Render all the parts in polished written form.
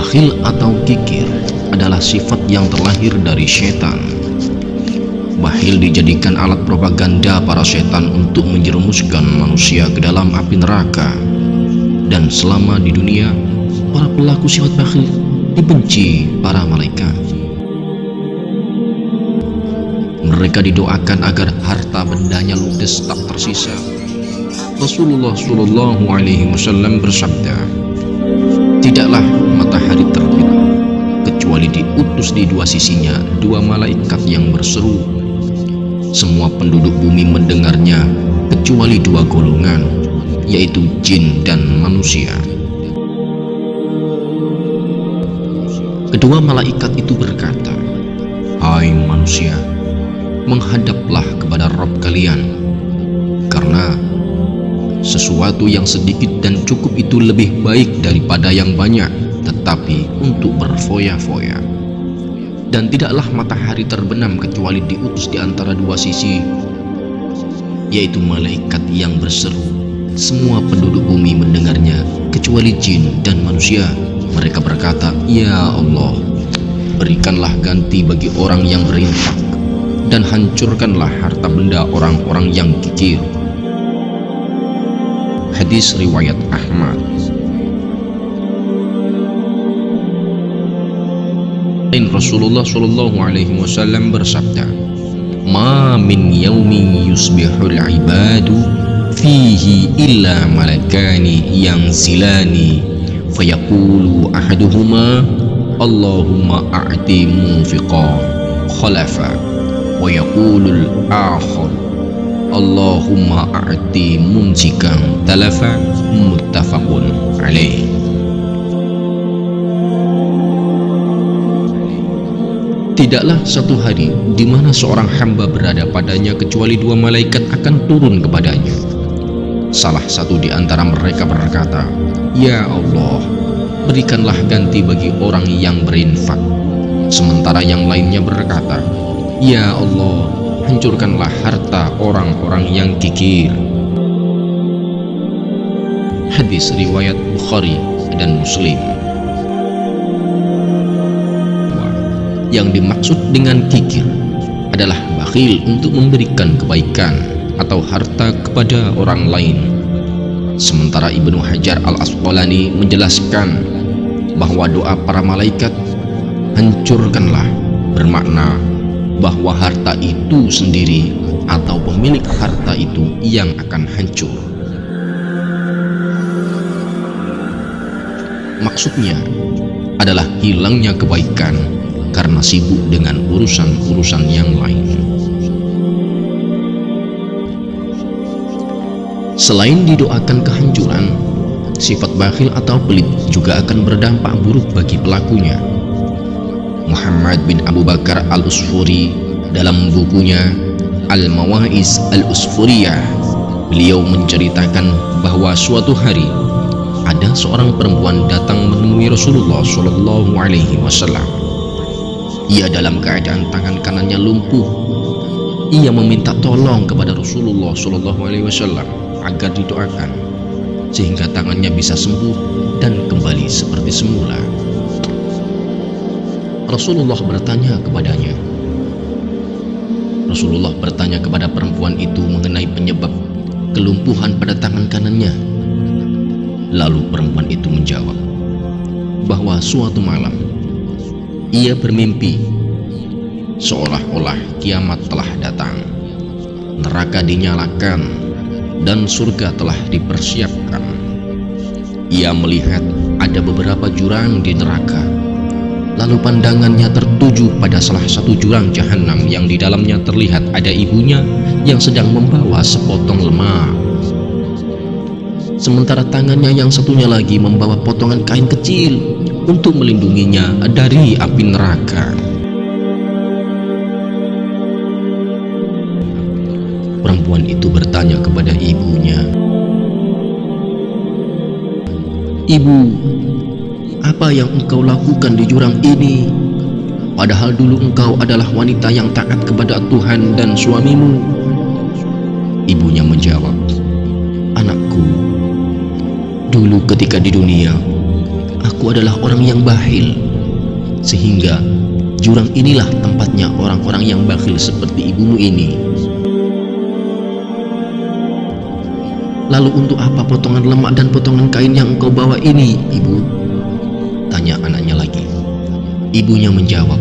Bakhil atau kikir adalah sifat yang terlahir dari setan. Bakhil dijadikan alat propaganda para setan untuk menjerumuskan manusia ke dalam api neraka. Dan selama di dunia, para pelaku sifat bakhil dibenci para malaikat. Mereka didoakan agar harta bendanya ludes tak tersisa. Rasulullah Shallallahu Alaihi Wasallam bersabda, "Tidaklah matahari terbit kecuali diutus di dua sisinya dua malaikat yang berseru. Semua penduduk bumi mendengarnya kecuali dua golongan, yaitu jin dan manusia." Kedua malaikat itu berkata, "Hai manusia, menghadaplah kepada Rabb kalian, karena sesuatu yang sedikit dan cukup itu lebih baik daripada yang banyak tetapi untuk berfoya-foya. Dan tidaklah matahari terbenam kecuali diutus di antara dua sisi, yaitu malaikat yang berseru. Semua penduduk bumi mendengarnya kecuali jin dan manusia. Mereka berkata, Ya Allah, berikanlah ganti bagi orang yang berinfak, dan hancurkanlah harta benda orang-orang yang kikir." Hadis riwayat Ahmad. Rasulullah Shallallahu Alaihi Wasallam bersabda, "Ma min yaumin yusbihul ibadu fihi illa malakani yanzilani fayaqulu ahaduhuma Allahumma a'ti munfiqan khalafa wa yaqulul akhar Allahumma a'ti mumsikan talafa." Muttafaqun alaih. Tidaklah satu hari di mana seorang hamba berada padanya kecuali dua malaikat akan turun kepadanya. Salah satu di antara mereka berkata, "Ya Allah, berikanlah ganti bagi orang yang berinfak." Sementara yang lainnya berkata, "Ya Allah, hancurkanlah harta orang-orang yang kikir." Hadis riwayat Bukhari dan Muslim. Yang dimaksud dengan kikir adalah bakhil untuk memberikan kebaikan atau harta kepada orang lain. Sementara Ibnu Hajar Al-Asqalani menjelaskan bahwa doa para malaikat hancurkanlah bermakna bahwa harta itu sendiri atau pemilik harta itu yang akan hancur. Maksudnya adalah hilangnya kebaikan karena sibuk dengan urusan-urusan yang lain. Selain didoakan kehancuran, sifat bakhil atau pelit juga akan berdampak buruk bagi pelakunya. Muhammad bin Abu Bakar Al-Usfuri dalam bukunya Al-Mawaiz Al-Usfuriyah, beliau menceritakan bahwa suatu hari ada seorang perempuan datang menemui Rasulullah Shallallahu Alaihi Wasallam. Ia dalam keadaan tangan kanannya lumpuh. Ia meminta tolong kepada Rasulullah Shallallahu Alaihi Wasallam agar didoakan sehingga tangannya bisa sembuh dan kembali seperti semula. Rasulullah bertanya kepadanya. Rasulullah bertanya kepada perempuan itu mengenai penyebab kelumpuhan pada tangan kanannya. Lalu perempuan itu menjawab bahwa suatu malam ia bermimpi seolah-olah kiamat telah datang, neraka dinyalakan dan surga telah dipersiapkan. Ia melihat ada beberapa jurang di neraka, lalu pandangannya tertuju pada salah satu jurang jahanam yang di dalamnya terlihat ada ibunya yang sedang membawa sepotong lemak, sementara tangannya yang satunya lagi membawa potongan kain kecil untuk melindunginya dari api neraka. Perempuan itu bertanya kepada ibunya, "Ibu, apa yang engkau lakukan di jurang ini? Padahal dulu engkau adalah wanita yang taat kepada Tuhan dan suamimu." Ibunya menjawab, "Anakku, dulu ketika di dunia aku adalah orang yang bakhil, sehingga jurang inilah tempatnya orang-orang yang bakhil seperti ibumu ini. Lalu untuk apa potongan lemak dan potongan kain yang engkau bawa ini, ibu? Tanya anaknya lagi. Ibunya menjawab,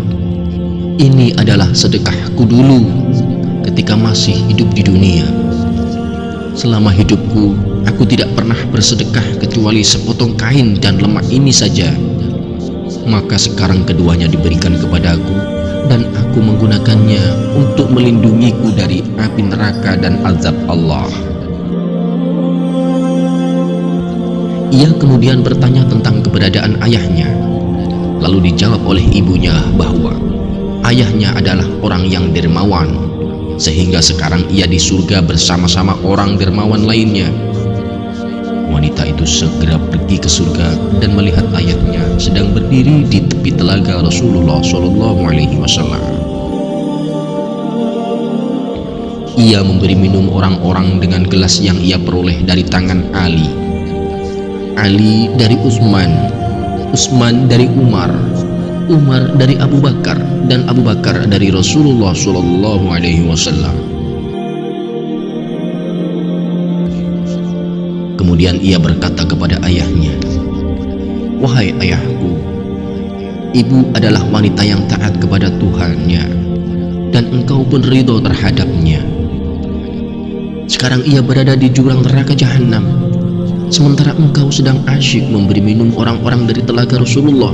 ini adalah sedekahku dulu ketika masih hidup di dunia. Selama hidupku, aku tidak pernah bersedekah kecuali sepotong kain dan lemak ini saja. Maka sekarang keduanya diberikan kepadaku, dan aku menggunakannya untuk melindungiku dari api neraka dan azab Allah. Ia kemudian bertanya tentang keberadaan ayahnya. Lalu dijawab oleh ibunya bahwa ayahnya adalah orang yang dermawan, sehingga sekarang ia di surga bersama-sama orang dermawan lainnya. Wanita itu segera pergi ke surga dan melihat ayahnya sedang berdiri di tepi telaga Rasulullah SAW. Ia memberi minum orang-orang dengan gelas yang ia peroleh dari tangan Ali. Ali dari Utsman, Utsman dari Umar, Umar dari Abu Bakar, dan Abu Bakar dari Rasulullah SAW. Kemudian ia berkata kepada ayahnya, wahai ayahku, ibu adalah wanita yang taat kepada Tuhannya, dan engkau pun ridho terhadapnya. Sekarang ia berada di jurang neraka jahanam, sementara engkau sedang asyik memberi minum orang-orang dari telaga Rasulullah.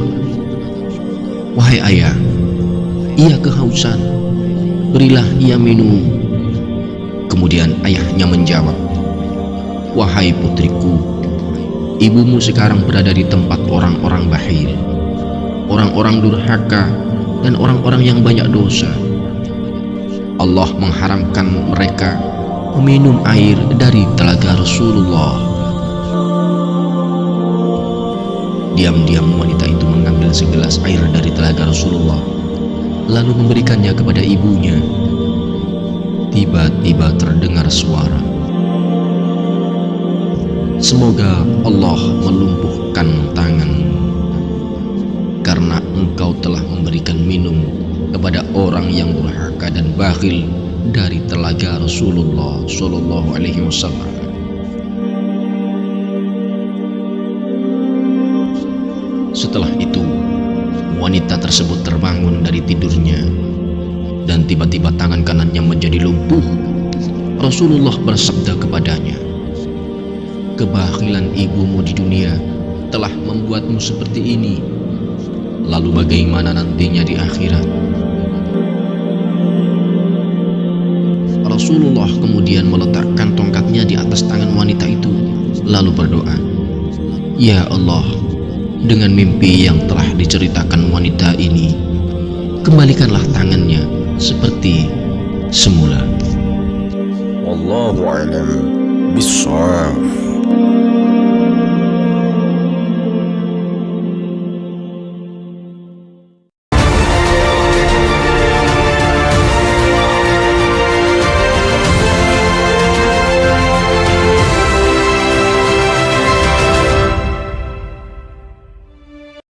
Wahai ayah, ia kehausan, berilah ia minum. Kemudian ayahnya menjawab, wahai putriku, ibumu sekarang berada di tempat orang-orang bakhil, orang-orang durhaka, dan orang-orang yang banyak dosa. Allah mengharamkan mereka meminum air dari telaga Rasulullah. Diam-diam wanita itu mengambil segelas air dari telaga Rasulullah, lalu memberikannya kepada ibunya. Tiba-tiba terdengar suara, semoga Allah melumpuhkan tanganmu, karena engkau telah memberikan minum kepada orang yang durhaka dan bakhil dari telaga Rasulullah SAW. Setelah itu, wanita tersebut terbangun dari tidurnya, dan tiba-tiba tangan kanannya menjadi lumpuh. Rasulullah bersabda kepadanya, kebakhilan ibumu di dunia telah membuatmu seperti ini, lalu bagaimana nantinya di akhirat? Rasulullah kemudian meletakkan tongkatnya di atas tangan wanita itu, lalu berdoa, ya Allah, dengan mimpi yang telah diceritakan wanita ini, kembalikanlah tangannya seperti semula. Wallahu a'lam bishawab.